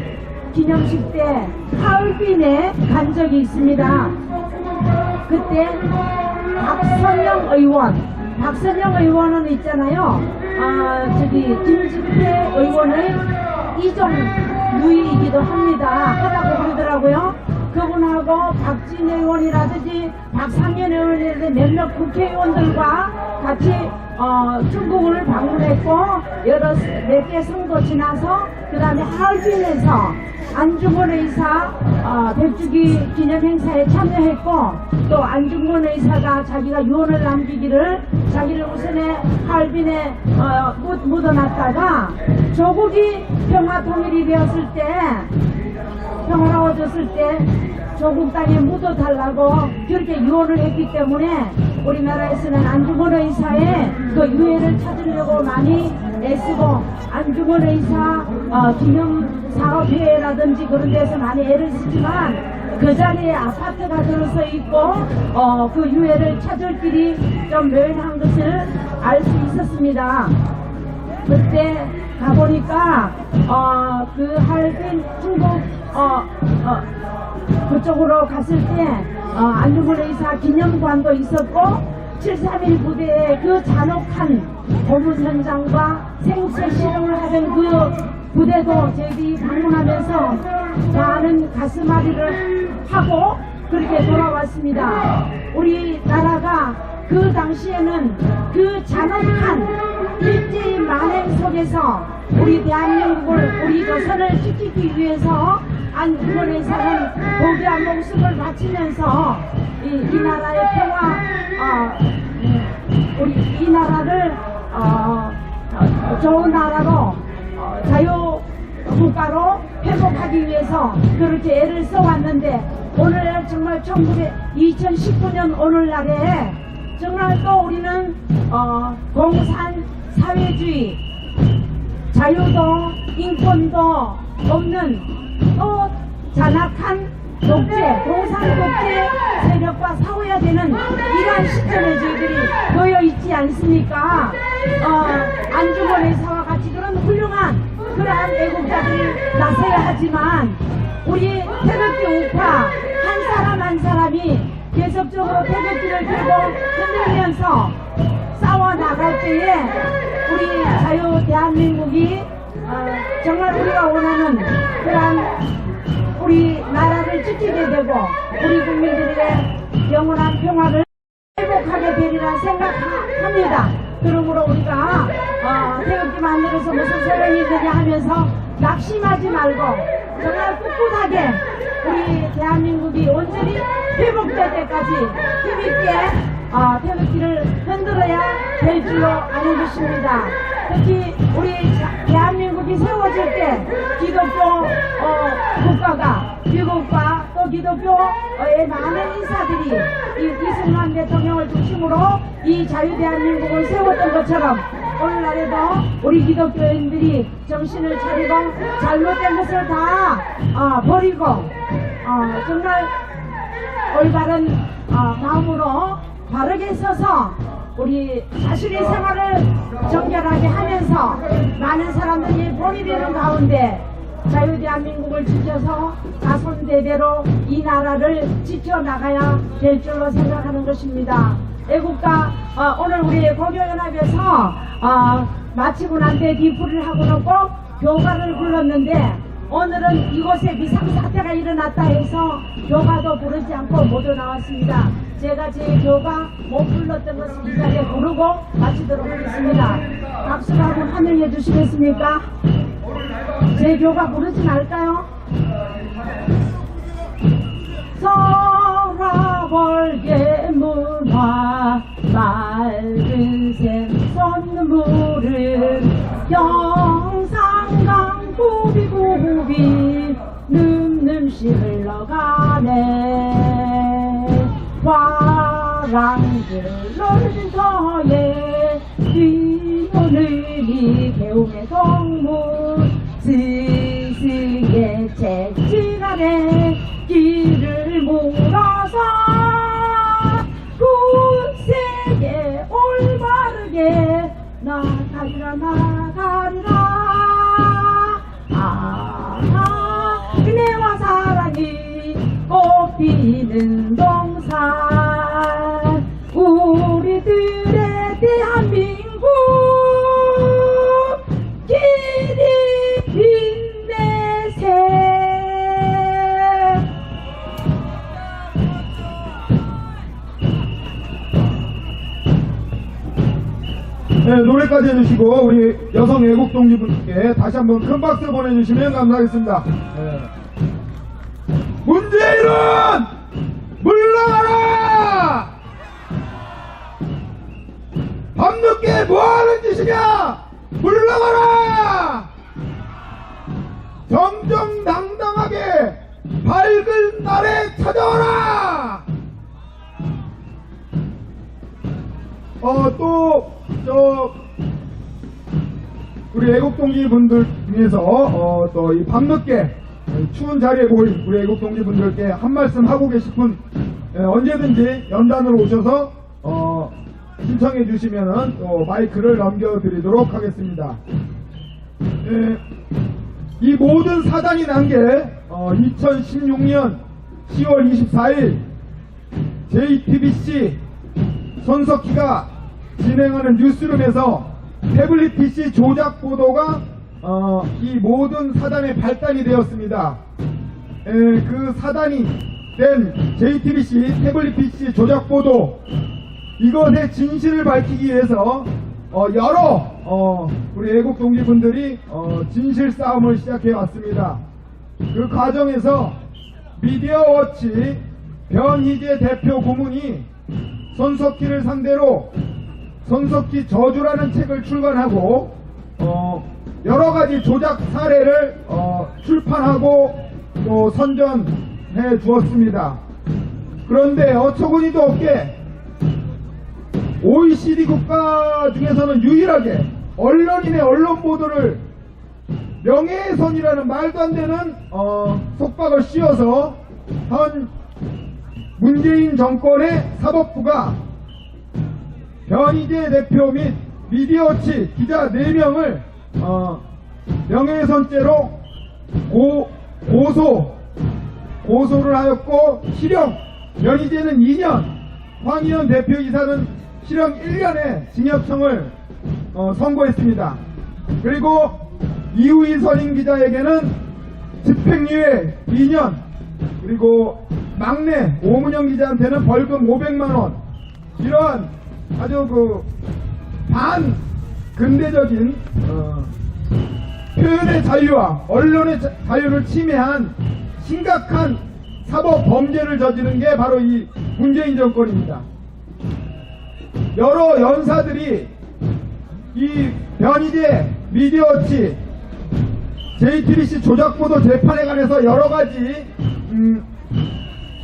기념식 때 하얼빈에 간 적이 있습니다. 그때 박선영 의원은 있잖아요. 김집회 의원의 이종 누이이기도 하다고 그러더라고요. 그분하고 박진 의원이라든지 박상현 의원이라든지 몇몇 국회의원들과 같이 중국을 방문했고 몇 개 성도 지나서 그 다음에 하얼빈에서 안중근 의사 100주기 기념행사에 참여했고 또 안중근 의사가 자기가 유언을 남기기를 자기를 우선에 하얼빈에 묻어놨다가 조국이 평화 통일이 되었을 때 평화로워졌을 때 조국 땅에 묻어달라고 그렇게 유언을 했기 때문에 우리나라에서는 안중근 의사의 그 유해를 찾으려고 많이 애쓰고 안중근 의사 기념사업회라든지 그런 데서 많이 애를 쓰지만 그 자리에 아파트가 들어서 있고 그 유해를 찾을 길이 좀 묘연한 것을 알 수 있었습니다. 그때 가보니까 그 하얼빈 중국 그쪽으로 갔을 때 안중근 의사 기념관도 있었고 731 부대의 그 잔혹한 고문 현장과 생체 실험을 하던 그 부대도 저희들이 방문하면서 많은 가슴앓이를 하고 그렇게 돌아왔습니다. 우리나라가 그 당시에는 그 잔혹한 일제의 만행 속에서 우리 대한민국을 우리 조선을 지키기 위해서 안중근 의사는 고귀한 목숨을 바치면서 이 나라의 평화 우리 이 나라를 좋은 나라로 자유국가로 회복하기 위해서 그렇게 애를 써왔는데 오늘날 정말 2019년 오늘날에 정말 또 우리는 공산 사회주의 자유도 인권도 없는 또 잔악한 독재, 공산 독재 세력과 싸워야 되는 이러한 시점에 저희들이 놓여 있지 않습니까? 안중근 의사와 같이 그런 훌륭한 그러한 애국자들이 나서야 하지만 우리 태극기 우파 한 사람 한 사람이 계속적으로 태극기를 들고 흔들면서 싸워 나갈 때에 우리 자유 대한민국이 정말 우리가 원하는 그러한 우리 나라를 지키게 되고 우리 국민들에게 영원한 평화를 회복하게 되리라 생각합니다. 그러므로 우리가 태극기 만들어서 무슨 소용이 되냐 하면서 낙심하지 말고 정말 꿋꿋하게 우리 대한민국이 온전히 회복될 때까지 힘있게 태극기를 흔들어야 될 줄로 아는 것입니다. 특히 우리 대한민국이 세워질 때 기독교 국가가 미국과 또 기독교의 많은 인사들이 이승만 대통령을 중심으로 이 자유대한민국을 세웠던 것처럼 오늘날에도 우리 기독교인들이 정신을 차리고 잘못된 것을 다 버리고 정말 올바른 마음으로 바르게 서서 우리 자신의 생활을 정결하게 하면서 많은 사람들이 본이 되는 가운데 자유대한민국을 지켜서 자손대대로 이 나라를 지켜나가야 될 줄로 생각하는 것입니다. 애국가 오늘 우리 고교연합에서 마치고 난 뒤에 뒤풀이를 하고 놓고 교가를 불렀는데 오늘은 이곳에 비상사태가 일어났다 해서 교가도 부르지 않고 모두 나왔습니다. 제가 제 교가 못 불렀던 것을 이 자리에 부르고 마치도록 하겠습니다. 박수로 한번 환영해 주시겠습니까? 제 교가 부르지 말까요? 서라벌게 문화 맑은 샘선물은 경상강 구비구비 늠름시 흘러가네 화랑들을 터에 뛰노는 개움의 동물 스승의 채찍아래 길을 물어서 굳세게 올바르게 나가리라 그네와 사랑이 꽃피는 동산 우리들의 대한민국 길이 빛내세. 네, 노래까지 해주시고 우리 여성 애국 동지분께 다시 한번 큰 박수 보내주시면 감사하겠습니다. 네. 문재인은 물러가라! 밤늦게 뭐하는 짓이냐? 물러가라! 정정당당하게 밝은 날에 찾아와라! 우리 애국동지분들 중에서 또 이 밤늦게 추운 자리에 모인 우리 애국동지분들께 한 말씀 하고 계실 분 언제든지 연단으로 오셔서 신청해 주시면은 또 마이크를 넘겨드리도록 하겠습니다. 이 모든 사단이 난 게 2016년 10월 24일 JTBC 손석희가 진행하는 뉴스룸에서 태블릿 PC 조작 보도가 이 모든 사단의 발단이 되었습니다. 그 사단이 된 JTBC 태블릿 PC 조작 보도 이것의 진실을 밝히기 위해서 여러 우리 애국 동지분들이 진실 싸움을 시작해 왔습니다. 그 과정에서 미디어워치 변희재 대표 고문이 손석희를 상대로 손석희 저주라는 책을 출간하고 여러가지 조작 사례를 출판하고 또 선전해 주었습니다. 그런데 어처구니도 없게 OECD 국가 중에서는 유일하게 언론인의 언론 보도를 명예훼손이라는 말도 안 되는 속박을 씌워서 현 문재인 정권의 사법부가 변희재 대표 및 미디어워치 기자 4명을 명예훼손죄로 고소를 하였고 실형, 변희재는 2년, 황희연 대표이사는 실형 1년의 징역형을 선고했습니다. 그리고 이우희 선임 기자에게는 집행유예 2년, 그리고 막내 오문영 기자한테는 벌금 500만원, 이러한 아주 반근대적인 표현의 자유와 언론의 자유를 침해한 심각한 사법 범죄를 저지른 게 바로 이 문재인 정권입니다. 여러 연사들이 이 변희재, 미디어워치, JTBC 조작보도 재판에 관해서 여러 가지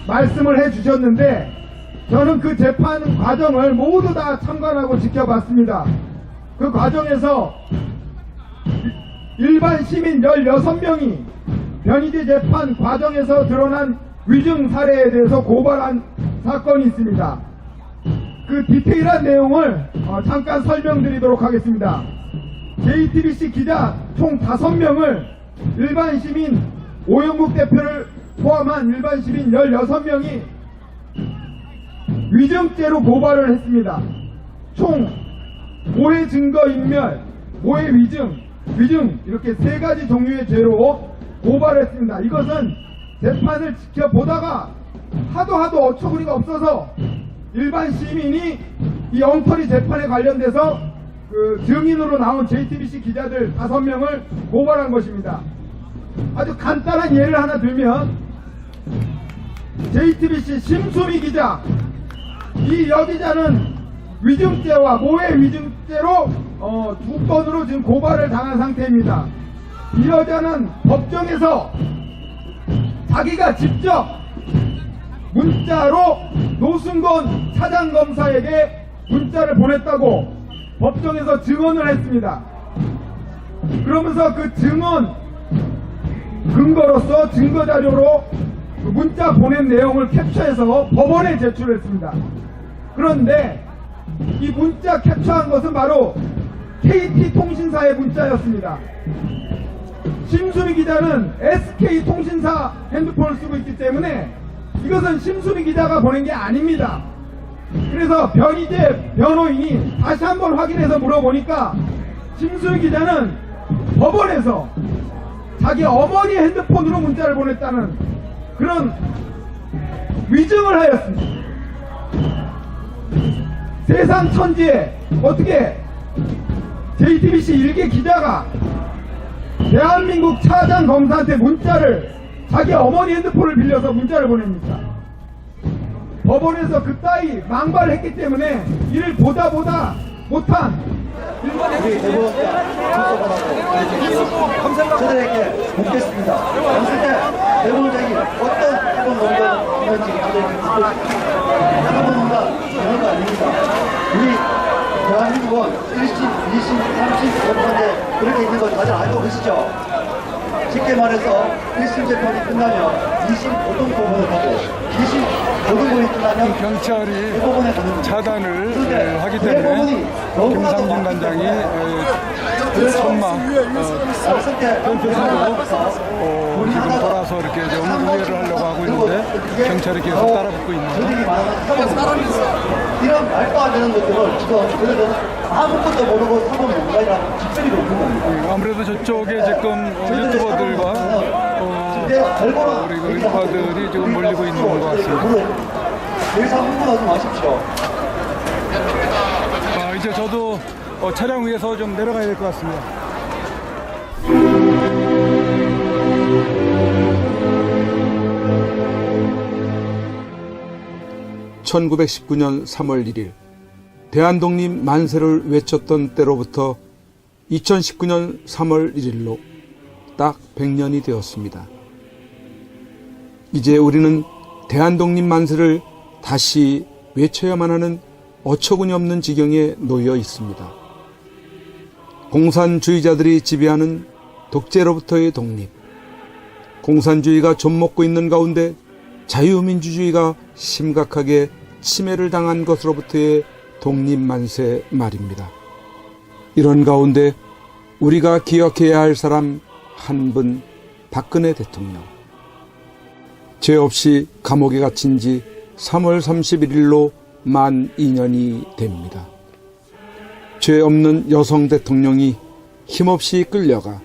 말씀을 해주셨는데 저는 그 재판 과정을 모두 다 참관하고 지켜봤습니다. 그 과정에서 일반 시민 16명이 변희재 재판 과정에서 드러난 위증 사례에 대해서 고발한 사건이 있습니다. 그 디테일한 내용을 잠깐 설명드리도록 하겠습니다. JTBC 기자 총 5명을 일반 시민 오영국 대표를 포함한 일반 시민 16명이 위증죄로 고발을 했습니다. 총 모해 증거인멸, 모해 위증 이렇게 3가지 종류의 죄로 고발했습니다. 이것은 재판을 지켜보다가 하도 어처구니가 없어서 일반 시민이 이 엉터리 재판에 관련돼서 그 증인으로 나온 JTBC 기자들 5명을 고발한 것입니다. 아주 간단한 예를 하나 들면 JTBC 심수미 기자, 이 여기자는 위증죄와 모해 위증죄로 2건으로 지금 고발을 당한 상태입니다. 이 여자는 법정에서 자기가 직접 문자로 노승건 차장검사에게 문자를 보냈다고 법정에서 증언을 했습니다. 그러면서 그 증언 근거로서 증거자료로 그 문자 보낸 내용을 캡처해서 법원에 제출했습니다. 그런데 이 문자 캡처한 것은 바로 KT통신사의 문자였습니다. 심수미 기자는 SK통신사 핸드폰을 쓰고 있기 때문에 이것은 심수미 기자가 보낸 게 아닙니다. 그래서 변희재 변호인이 다시 한번 확인해서 물어보니까 심수미 기자는 법원에서 자기 어머니 핸드폰으로 문자를 보냈다는 그런 위증을 하였습니다. 세상 천지에 어떻게 JTBC 일개 기자가 대한민국 차장 검사한테 문자를 자기 어머니 핸드폰을 빌려서 문자를 보냅니까? 법원에서 그 따위 망발을 했기 때문에 이를 보다 못한 저들에게 묻겠습니다. 없을 때 대법원장이 어떤 해본 논의인지 해본 논의가 되는 거 아닙니다. 우리 대한민국은 1심, 2심, 3심 재판에 그렇게 있는 걸 다들 알고 계시죠? 쉽게 말해서 1심 재판이 끝나면 2심 고등법원을 가고 2심 고등법원이 끝나면 경찰이 대법원에 가는 겁니다. 차단을 하기 때문에 김상진 관장이 천막 전표선으로 지금 돌아서 이렇게 좀 우회를 하려고 하고 있는데 경찰이 계속 따라붙고 있는 이런 말도 안 되는 것들을 지금 그래도 아무것도 모르고 사법 연구관이라고 직설이 높은 겁니다. 아무래도 저쪽에 지금 유튜버들과 우리 그 유튜버들이 지금 몰리고 있는 것 같습니다. 더 이상 흥분하지 마십시오. 이제 저도 차량 위에서 좀 내려가야 될 것 같습니다. 1919년 3월 1일 대한독립 만세를 외쳤던 때로부터 2019년 3월 1일로 딱 100년이 되었습니다. 이제 우리는 대한독립 만세를 다시 외쳐야만 하는 어처구니 없는 지경에 놓여 있습니다. 공산주의자들이 지배하는 독재로부터의 독립, 공산주의가 좀먹고 있는 가운데 자유민주주의가 심각하게 침해를 당한 것으로부터의 독립만세 말입니다. 이런 가운데 우리가 기억해야 할 사람 한 분, 박근혜 대통령. 죄 없이 감옥에 갇힌 지 3월 31일로 만 2년이 됩니다. 죄 없는 여성 대통령이 힘없이 끌려가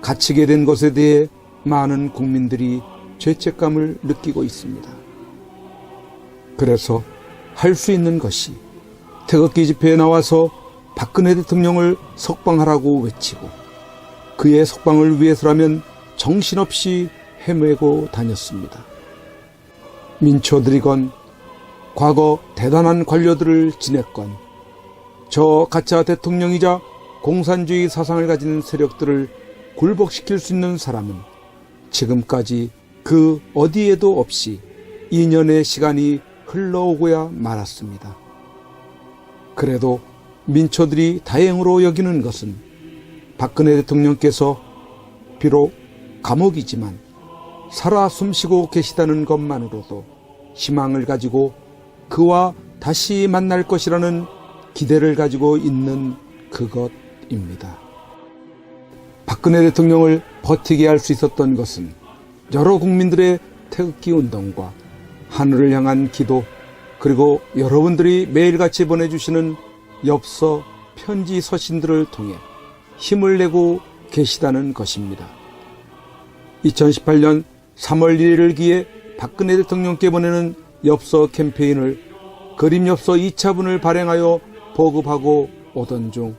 갇히게 된 것에 대해 많은 국민들이 죄책감을 느끼고 있습니다. 그래서 할 수 있는 것이 태극기 집회에 나와서 박근혜 대통령을 석방하라고 외치고 그의 석방을 위해서라면 정신없이 헤매고 다녔습니다. 민초들이건 과거 대단한 관료들을 지냈건 저 가짜 대통령이자 공산주의 사상을 가진 세력들을 굴복시킬 수 있는 사람은 지금까지 그 어디에도 없이 2년의 시간이 흘러오고야 말았습니다. 그래도 민초들이 다행으로 여기는 것은 박근혜 대통령께서 비록 감옥이지만 살아 숨쉬고 계시다는 것만으로도 희망을 가지고 그와 다시 만날 것이라는 기대를 가지고 있는 그것입니다. 박근혜 대통령을 버티게 할 수 있었던 것은 여러 국민들의 태극기 운동과 하늘을 향한 기도, 그리고 여러분들이 매일같이 보내주시는 엽서, 편지, 서신들을 통해 힘을 내고 계시다는 것입니다. 2018년 3월 1일을 기해 박근혜 대통령께 보내는 엽서 캠페인을 그림 엽서 2차분을 발행하여 보급하고 오던 중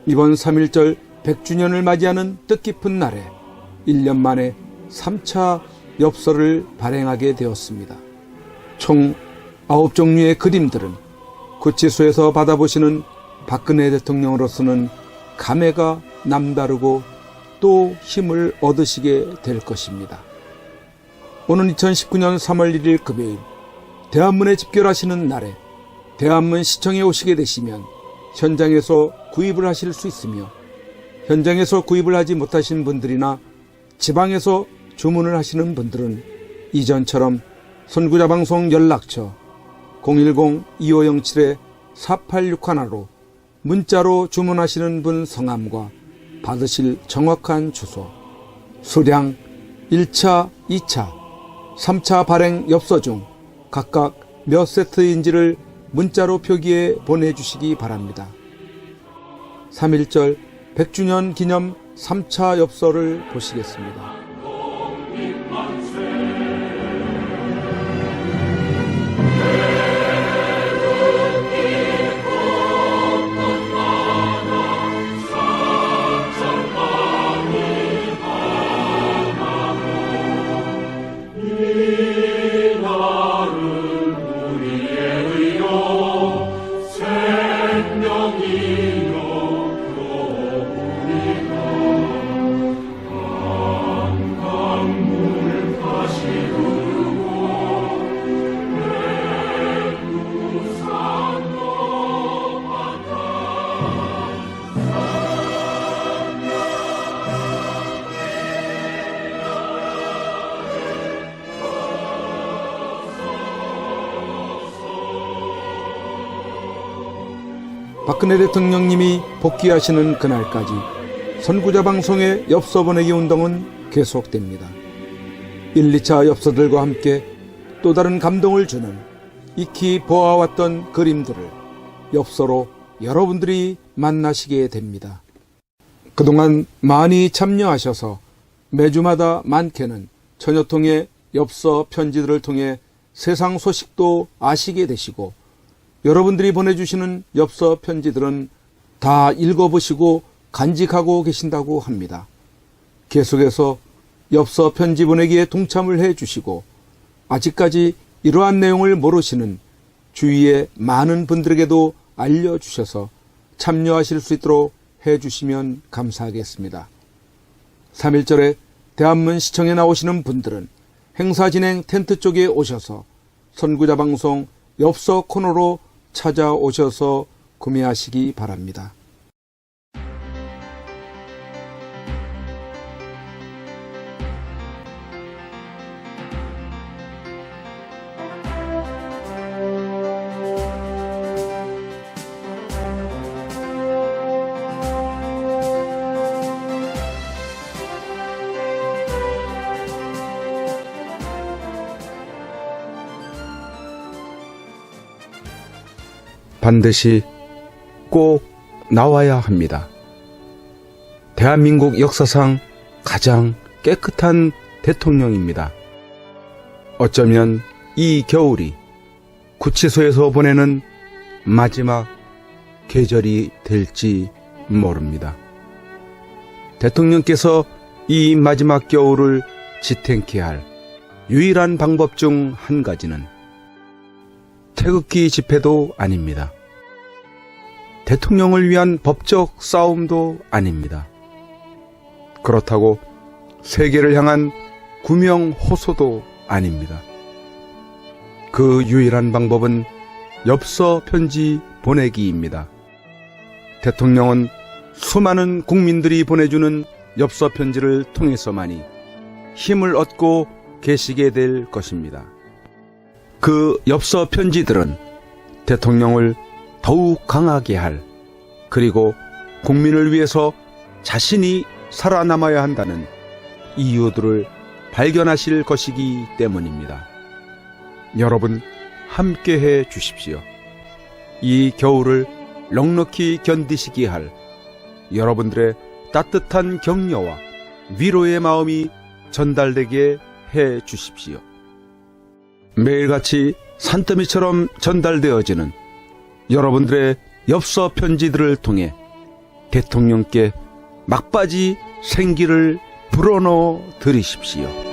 이번 3.1절 100주년을 맞이하는 뜻깊은 날에 1년 만에 3차 엽서를 발행하게 되었습니다. 총 9종류의 그림들은 구치소에서 받아보시는 박근혜 대통령으로서는 감회가 남다르고 또 힘을 얻으시게 될 것입니다. 오는 2019년 3월 1일 금요일 대한문에 집결하시는 날에 대한문 시청에 오시게 되시면 현장에서 구입을 하실 수 있으며, 현장에서 구입을 하지 못하신 분들이나 지방에서 주문을 하시는 분들은 이전처럼 선구자방송 연락처 010-2507-4861로 문자로 주문하시는 분 성함과 받으실 정확한 주소, 수량 1차, 2차, 3차 발행 엽서 중 각각 몇 세트인지를 문자로 표기해 보내주시기 바랍니다. 3.1절 100주년 기념 3차 엽서를 보시겠습니다. 박근혜 대통령님이 복귀하시는 그날까지 선구자 방송의 엽서 보내기 운동은 계속됩니다. 1, 2차 엽서들과 함께 또 다른 감동을 주는 익히 보아왔던 그림들을 엽서로 여러분들이 만나시게 됩니다. 그동안 많이 참여하셔서 매주마다 많게는 천여 통의 엽서 편지들을 통해 세상 소식도 아시게 되시고, 여러분들이 보내주시는 엽서 편지들은 다 읽어보시고 간직하고 계신다고 합니다. 계속해서 엽서 편지 보내기에 동참을 해주시고, 아직까지 이러한 내용을 모르시는 주위의 많은 분들에게도 알려주셔서 참여하실 수 있도록 해주시면 감사하겠습니다. 3.1절에 대한문 시청에 나오시는 분들은 행사 진행 텐트 쪽에 오셔서 선구자 방송 엽서 코너로 찾아오셔서 구매하시기 바랍니다. 반드시 꼭 나와야 합니다. 대한민국 역사상 가장 깨끗한 대통령입니다. 어쩌면 이 겨울이 구치소에서 보내는 마지막 계절이 될지 모릅니다. 대통령께서 이 마지막 겨울을 지탱케 할 유일한 방법 중 한 가지는 태극기 집회도 아닙니다. 대통령을 위한 법적 싸움도 아닙니다. 그렇다고 세계를 향한 구명 호소도 아닙니다. 그 유일한 방법은 엽서 편지 보내기입니다. 대통령은 수많은 국민들이 보내주는 엽서 편지를 통해서만이 힘을 얻고 계시게 될 것입니다. 그 엽서 편지들은 대통령을 더욱 강하게 할, 그리고 국민을 위해서 자신이 살아남아야 한다는 이유들을 발견하실 것이기 때문입니다. 여러분, 함께해 주십시오. 이 겨울을 넉넉히 견디시게 할 여러분들의 따뜻한 격려와 위로의 마음이 전달되게 해 주십시오. 매일같이 산더미처럼 전달되어지는 여러분들의 엽서 편지들을 통해 대통령께 막바지 생기를 불어넣어 드리십시오.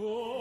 고